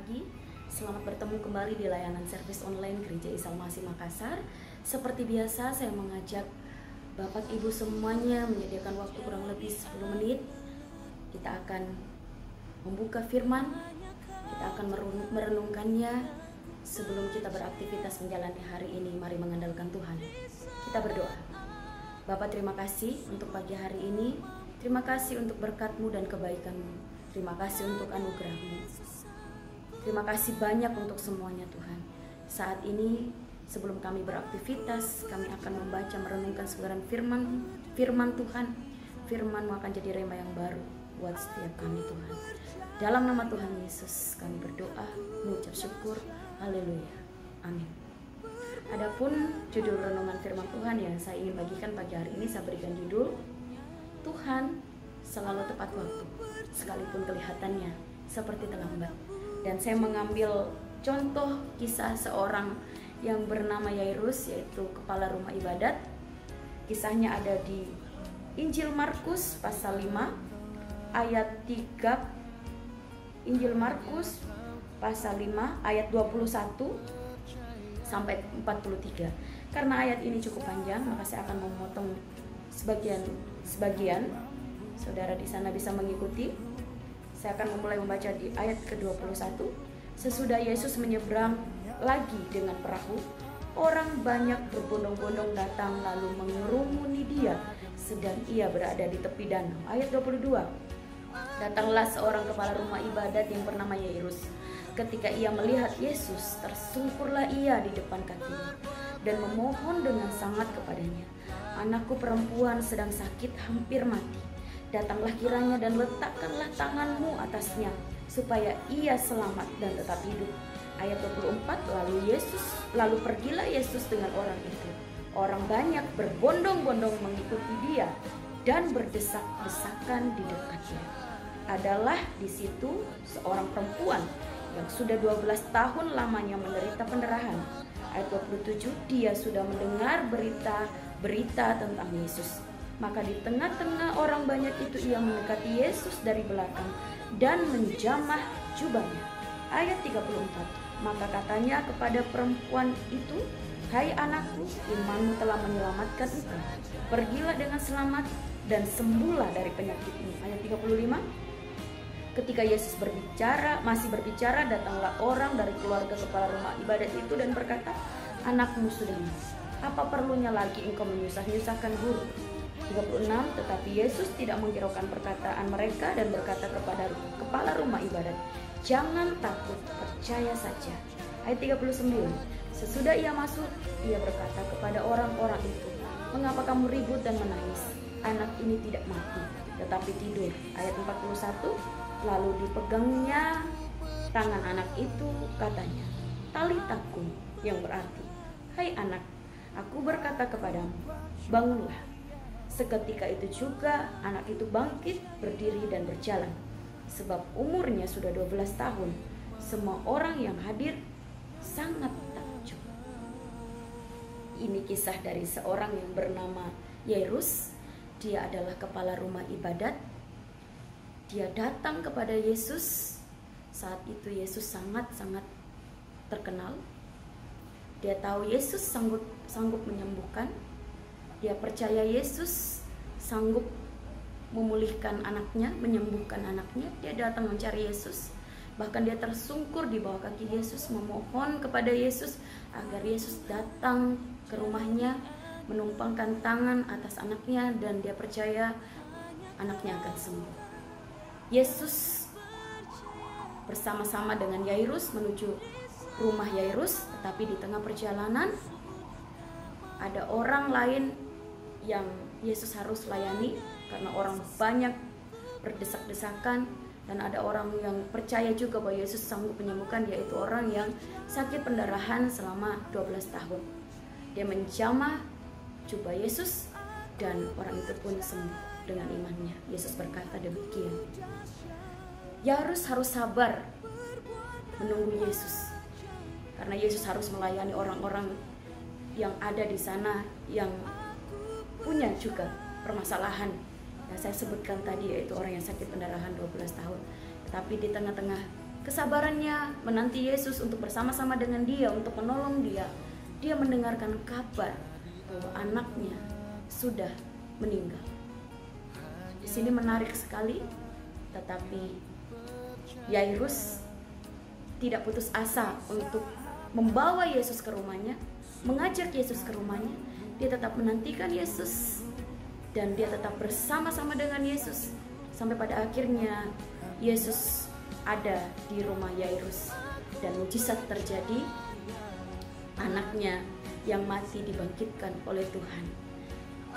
pagi. Selamat bertemu kembali di layanan servis online Gereja Isa Al-Masih Makassar. Seperti biasa, saya mengajak Bapak Ibu semuanya menyediakan waktu kurang lebih 10 menit. Kita akan membuka firman, kita akan merenungkannya sebelum kita beraktivitas menjalani hari ini. Mari mengandalkan Tuhan. Kita berdoa. Bapak, terima kasih untuk pagi hari ini. Terima kasih untuk berkat-Mu dan kebaikan-Mu. Terima kasih untuk anugerah-Mu. Terima kasih banyak untuk semuanya Tuhan. Saat ini sebelum kami beraktivitas, kami akan membaca merenungkan sebaran firman Tuhan. Firman-Mu akan jadi rema yang baru buat setiap kami Tuhan. Dalam nama Tuhan Yesus kami berdoa, mengucap syukur. Haleluya. Amin. Adapun judul renungan firman Tuhan yang saya ingin bagikan pagi hari ini, saya berikan judul Tuhan selalu tepat waktu, sekalipun kelihatannya seperti terlambat. Dan saya mengambil contoh kisah seorang yang bernama Yairus, yaitu kepala rumah ibadat. Kisahnya ada di Injil Markus pasal 5 ayat 3. Injil Markus pasal 5 ayat 21 sampai 43. Karena ayat ini cukup panjang, maka saya akan memotong sebagian. Saudara di sana bisa mengikuti. Saya akan memulai membaca di ayat ke-21. Sesudah Yesus menyeberang lagi dengan perahu, orang banyak berbondong-bondong datang lalu mengerumuni dia sedang ia berada di tepi danau. Ayat 22. Datanglah seorang kepala rumah ibadat yang bernama Yairus. Ketika ia melihat Yesus, tersungkurlah ia di depan kakinya dan memohon dengan sangat kepadanya, "Anakku perempuan sedang sakit, hampir mati. Datanglah kiranya dan letakkanlah tanganmu atasnya, supaya ia selamat dan tetap hidup." Ayat 24, lalu pergilah Yesus dengan orang itu. Orang banyak berbondong-bondong mengikuti dia dan berdesak-desakan di dekatnya. Adalah di situ seorang perempuan yang sudah 12 tahun lamanya menderita pendarahan. Ayat 27, dia sudah mendengar berita tentang Yesus. Maka di tengah-tengah orang banyak itu ia mendekati Yesus dari belakang dan menjamah jubahnya. Ayat 34, maka katanya kepada perempuan itu, "Hai anakku, imanmu telah menyelamatkan engkau. Pergilah dengan selamat dan sembuhlah dari penyakitmu." Ayat 35, ketika Yesus masih berbicara, datanglah orang dari keluarga kepala rumah ibadat itu dan berkata, "Anakmu sudah mati. Apa perlunya lagi engkau menyusah-nyusahkan guru?" 36, tetapi Yesus tidak menghiraukan perkataan mereka dan berkata kepada kepala rumah ibadat, "Jangan takut, percaya saja." Ayat 39, sesudah ia masuk, ia berkata kepada orang-orang itu, "Mengapa kamu ribut dan menangis? Anak ini tidak mati, tetapi tidur." Ayat 41, lalu dipegangnya tangan anak itu, katanya, "Talita kum," yang berarti, "Hai anak, aku berkata kepadamu, bangunlah." Seketika itu juga anak itu bangkit, berdiri dan berjalan. Sebab umurnya sudah 12 tahun. Semua orang yang hadir sangat takjub. Ini kisah dari seorang yang bernama Yairus. Dia adalah kepala rumah ibadat. Dia datang kepada Yesus. Saat itu Yesus sangat-sangat terkenal. Dia tahu Yesus sanggup menyembuhkan. Dia percaya Yesus sanggup memulihkan anaknya, menyembuhkan anaknya. Dia datang mencari Yesus. Bahkan dia tersungkur di bawah kaki Yesus, memohon kepada Yesus agar Yesus datang ke rumahnya, menumpangkan tangan atas anaknya, dan dia percaya anaknya akan sembuh. Yesus bersama-sama dengan Yairus menuju rumah Yairus, tetapi di tengah perjalanan ada orang lain yang Yesus harus layani karena orang banyak berdesak-desakan, dan ada orang yang percaya juga bahwa Yesus sanggup menyembuhkan, yaitu orang yang sakit pendarahan selama 12 tahun. Dia menjamah jubah Yesus dan orang itu pun sembuh dengan imannya. Yesus berkata demikian. Yairus harus sabar menunggu Yesus karena Yesus harus melayani orang-orang yang ada di sana yang punya juga permasalahan yang saya sebutkan tadi, yaitu orang yang sakit pendarahan 12 tahun. Tapi di tengah-tengah kesabarannya menanti Yesus untuk bersama-sama dengan dia, untuk menolong dia. Dia mendengarkan kabar bahwa anaknya sudah meninggal. Di sini menarik sekali, tetapi Yairus tidak putus asa untuk membawa Yesus ke rumahnya, mengajak Yesus ke rumahnya. Dia tetap menantikan Yesus dan dia tetap bersama-sama dengan Yesus sampai pada akhirnya Yesus ada di rumah Yairus dan mujizat terjadi. Anaknya yang mati dibangkitkan oleh Tuhan.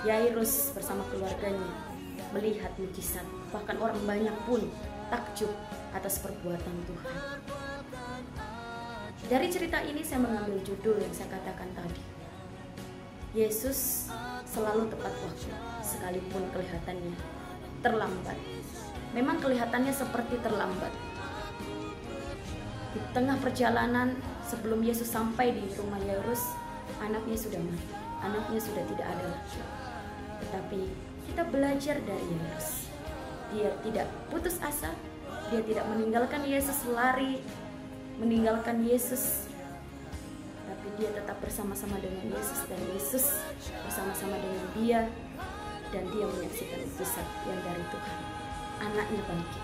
Yairus bersama keluarganya melihat mujizat, bahkan orang banyak pun takjub atas perbuatan Tuhan. Dari cerita ini saya mengambil judul yang saya katakan tadi. Yesus selalu tepat waktu, sekalipun kelihatannya terlambat. Memang kelihatannya seperti terlambat. Di tengah perjalanan sebelum Yesus sampai di rumah Yairus, anaknya sudah mati, anaknya sudah tidak ada lagi. Tetapi kita belajar dari Yairus. Dia tidak putus asa, dia tidak meninggalkan Yesus lari, meninggalkan Yesus, tapi dia tetap bersama-sama dengan Yesus dan Yesus bersama-sama dengan dia, dan dia menyaksikan mujizat yang dari Tuhan. Anaknya bangkit.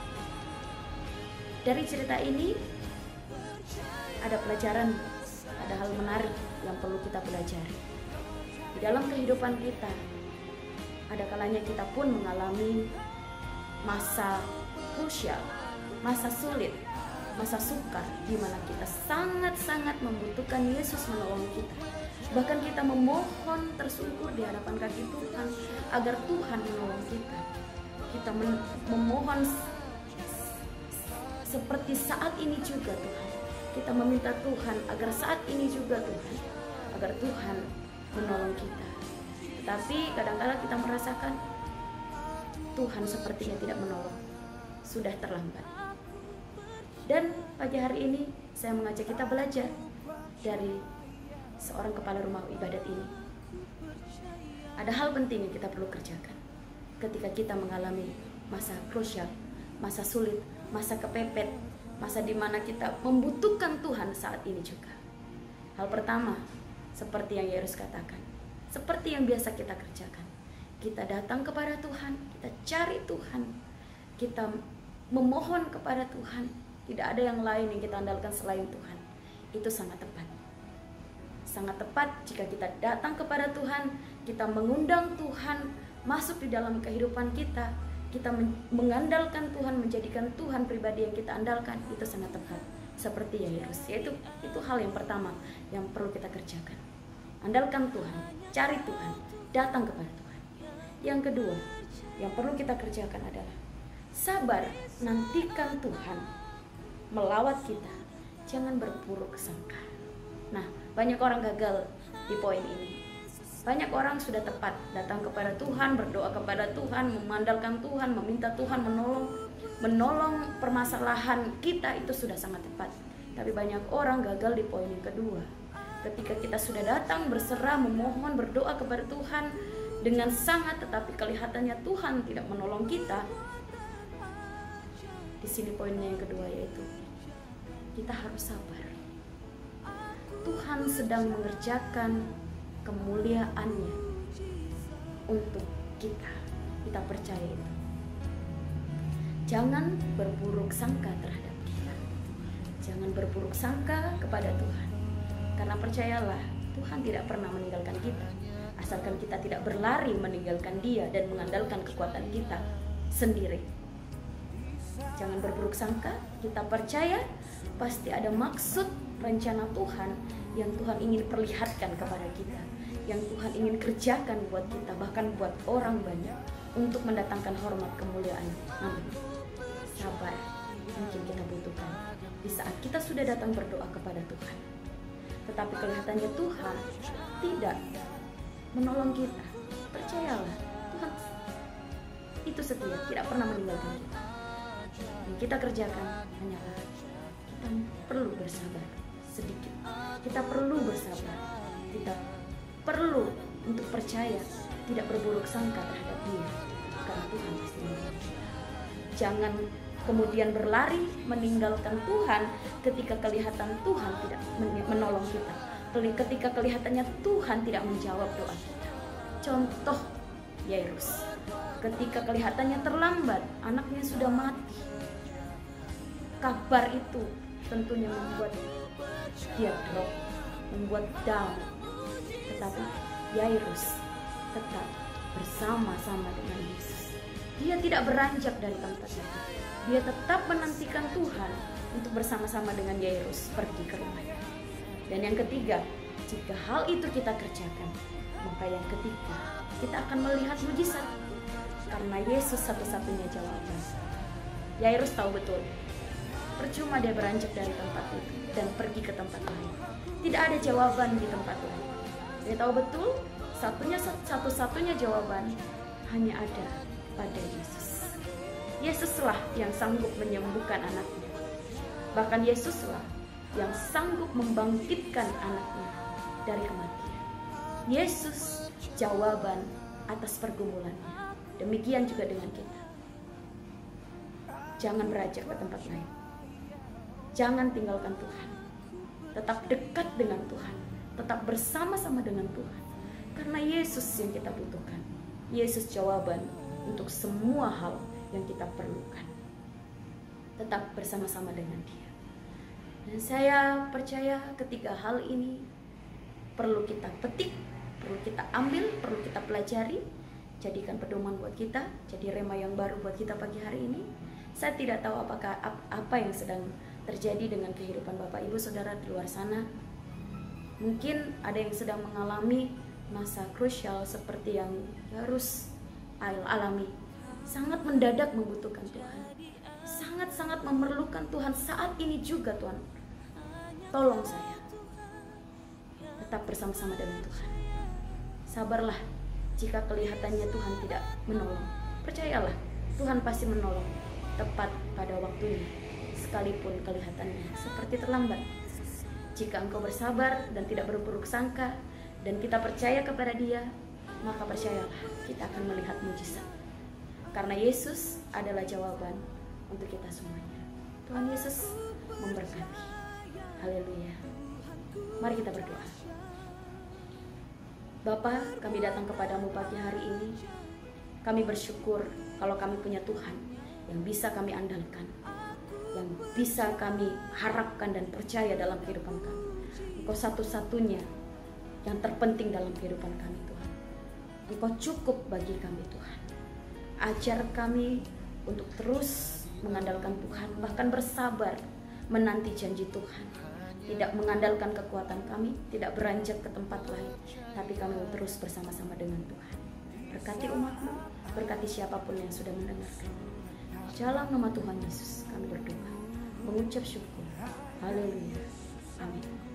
Dari cerita ini ada pelajaran, ada hal menarik yang perlu kita pelajari. Di dalam kehidupan kita, ada kalanya kita pun mengalami masa krusial, masa sulit, masa sukar, di mana kita sangat-sangat membutuhkan Yesus menolong kita. Bahkan kita memohon tersungkur di hadapan kaki Tuhan agar Tuhan menolong kita. Kita memohon seperti saat ini juga Tuhan. Kita meminta Tuhan agar saat ini juga Tuhan, agar Tuhan menolong kita. Tapi kadang-kadang kita merasakan Tuhan sepertinya tidak menolong, sudah terlambat. Dan pagi hari ini saya mengajak kita belajar dari seorang kepala rumah ibadat ini. Ada hal penting yang kita perlu kerjakan ketika kita mengalami masa krusial, masa sulit, masa kepepet, masa di mana kita membutuhkan Tuhan saat ini juga. Hal pertama, seperti yang Yairus katakan, seperti yang biasa kita kerjakan, kita datang kepada Tuhan, kita cari Tuhan, kita memohon kepada Tuhan. Tidak ada yang lain yang kita andalkan selain Tuhan. Itu sangat tepat. Sangat tepat jika kita datang kepada Tuhan, kita mengundang Tuhan masuk di dalam kehidupan kita, kita mengandalkan Tuhan, menjadikan Tuhan pribadi yang kita andalkan. Itu sangat tepat. Seperti Yairus, yaitu itu hal yang pertama yang perlu kita kerjakan. Andalkan Tuhan, cari Tuhan, datang kepada Tuhan. Yang kedua, yang perlu kita kerjakan adalah sabar, nantikan Tuhan melawat kita, jangan berburuk sangka. Nah, banyak orang gagal di poin ini. Banyak orang sudah tepat datang kepada Tuhan, berdoa kepada Tuhan, mengandalkan Tuhan, meminta Tuhan menolong permasalahan kita, itu sudah sangat tepat. Tapi banyak orang gagal di poin yang kedua. Ketika kita sudah datang berserah, memohon, berdoa kepada Tuhan dengan sangat, tetapi kelihatannya Tuhan tidak menolong kita. Di sini poinnya yang kedua, yaitu kita harus sabar. Tuhan sedang mengerjakan kemuliaan-Nya untuk kita. Kita percaya itu. Jangan berburuk sangka terhadap kita. Jangan berburuk sangka kepada Tuhan. Karena percayalah, Tuhan tidak pernah meninggalkan kita. Asalkan kita tidak berlari meninggalkan Dia dan mengandalkan kekuatan kita sendiri. Jangan berburuk sangka, kita percaya pasti ada maksud rencana Tuhan yang Tuhan ingin perlihatkan kepada kita, yang Tuhan ingin kerjakan buat kita, bahkan buat orang banyak, untuk mendatangkan hormat kemuliaan. Amin. Sabar mungkin kita butuhkan di saat kita sudah datang berdoa kepada Tuhan, tetapi kelihatannya Tuhan tidak menolong kita. Percayalah, Tuhan itu setia, tidak pernah meninggalkan kita. Yang kita kerjakan hanyalah kita perlu bersabar sedikit. Kita perlu bersabar. Kita perlu untuk percaya, tidak berburuk sangka terhadap Dia, karena Tuhan pasti menolong kita. Jangan kemudian berlari meninggalkan Tuhan ketika kelihatan Tuhan tidak menolong kita, ketika kelihatannya Tuhan tidak menjawab doa kita. Contoh Yairus, ketika kelihatannya terlambat, anaknya sudah mati. Kabar itu tentunya membuat dia drop, membuat down. Tetapi Yairus tetap bersama-sama dengan Yesus. Dia tidak beranjak dari tempat itu. Dia tetap menantikan Tuhan untuk bersama-sama dengan Yairus pergi ke rumahnya. Dan yang ketiga, jika hal itu kita kerjakan, maka yang ketiga, kita akan melihat mujizat. Karena Yesus satu-satunya jawaban. Yairus tahu betul, percuma dia beranjak dari tempat itu dan pergi ke tempat lain. Tidak ada jawaban di tempat lain. Dia tahu betul, satu-satunya jawaban hanya ada pada Yesus. Yesuslah yang sanggup menyembuhkan anaknya. Bahkan Yesuslah yang sanggup membangkitkan anaknya dari kematian. Yesus jawaban atas pergumulannya. Demikian juga dengan kita. Jangan beranjak ke tempat lain. Jangan tinggalkan Tuhan. Tetap dekat dengan Tuhan. Tetap bersama-sama dengan Tuhan. Karena Yesus yang kita butuhkan. Yesus jawaban untuk semua hal yang kita perlukan. Tetap bersama-sama dengan Dia. Dan saya percaya ketiga hal ini perlu kita petik, perlu kita ambil, perlu kita pelajari. Jadikan pedoman buat kita, jadi rema yang baru buat kita pagi hari ini. Saya tidak tahu apakah apa yang sedang terjadi dengan kehidupan Bapak Ibu Saudara di luar sana. Mungkin ada yang sedang mengalami masa krusial seperti yang harus alami. Sangat mendadak membutuhkan Tuhan. Sangat-sangat memerlukan Tuhan saat ini juga, Tuhan. Tolong saya. Tetap bersama-sama dengan Tuhan. Sabarlah jika kelihatannya Tuhan tidak menolong. Percayalah, Tuhan pasti menolong tepat pada waktunya, sekalipun kelihatannya seperti terlambat. Jika engkau bersabar dan tidak berburuk sangka, dan kita percaya kepada Dia, maka percayalah kita akan melihat mujizat. Karena Yesus adalah jawaban untuk kita semuanya. Tuhan Yesus memberkati. Haleluya. Mari kita berdoa. Bapa, kami datang kepadamu pagi hari ini. Kami bersyukur kalau kami punya Tuhan yang bisa kami andalkan, yang bisa kami harapkan dan percaya dalam kehidupan kami. Engkau satu-satunya yang terpenting dalam kehidupan kami, Tuhan. Engkau cukup bagi kami, Tuhan. Ajar kami untuk terus mengandalkan Tuhan, bahkan bersabar menanti janji Tuhan. Tidak mengandalkan kekuatan kami, tidak beranjak ke tempat lain, tapi kami terus bersama-sama dengan Tuhan. Berkati umat-Mu, berkati siapapun yang sudah mendengarkan. Dalam nama Tuhan Yesus kami berdoa, mengucap syukur. Haleluya. Amin.